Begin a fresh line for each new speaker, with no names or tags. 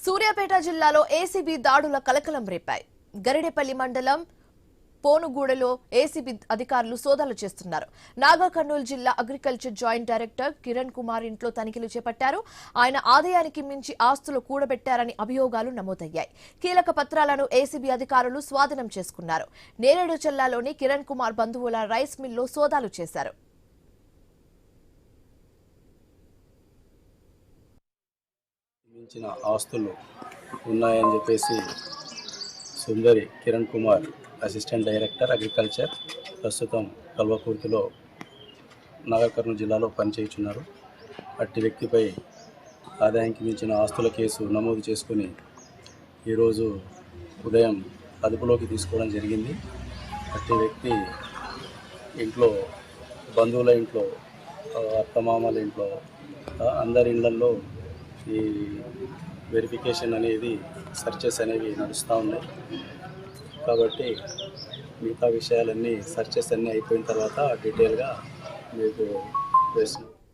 సూర్యాపేట జిల్లాలో ఏసీబీ దాడుల కలకలం రేపాయి. గరిడేపల్లి మండలం పోనుగూడలో ఏసీబీ అధికారులు సోదాలు చేస్తున్నారు. నాగర్ కర్నూలు జిల్లా agriculture joint director Kiran Kumar ఇంట్లో తనిఖీలు చేపట్టారు. ఆయన ఆదాయానికి మించి ఆస్తులు కూడబెట్టారని అభియోగాలు నమోదయ్యాయి. కీలక పత్రాలను ఏసీబీ అధికారులు స్వాధీనం చేసుకున్నారు. నేరేడు చెల్లాలోని కిరణ్ కుమార్ బంధువుల రైస్ మిల్లో సోదాలు చేశారు.
మించిన ఆస్తులు ఉన్నాయని చెప్పేసి Sundari Kiran Kumar assistant director agriculture ప్రస్తుతం కల్వకుర్తిలో నాగర్ కర్నూలు జిల్లాలో పనిచేయుచున్నారు. అట్టి వ్యక్తిపై ఆదాయానికి మించిన ఆస్తుల కేసు నమోదు చేసుకుని ఈరోజు ఉదయం అదుపులోకి తీసుకోవడం జరిగింది. అట్టి వ్యక్తి ఇంట్లో, బంధువుల ఇంట్లో, అత్తమామల ఇంట్లో, అందరి ఇళ్లలో ఈ వెరిఫికేషన్ అనేది, సెర్చెస్ అనేవి నడుస్తూ ఉన్నాయి. కాబట్టి మిగతా విషయాలన్నీ, సెర్చెస్ అన్నీ అయిపోయిన తర్వాత డీటెయిల్గా మీకు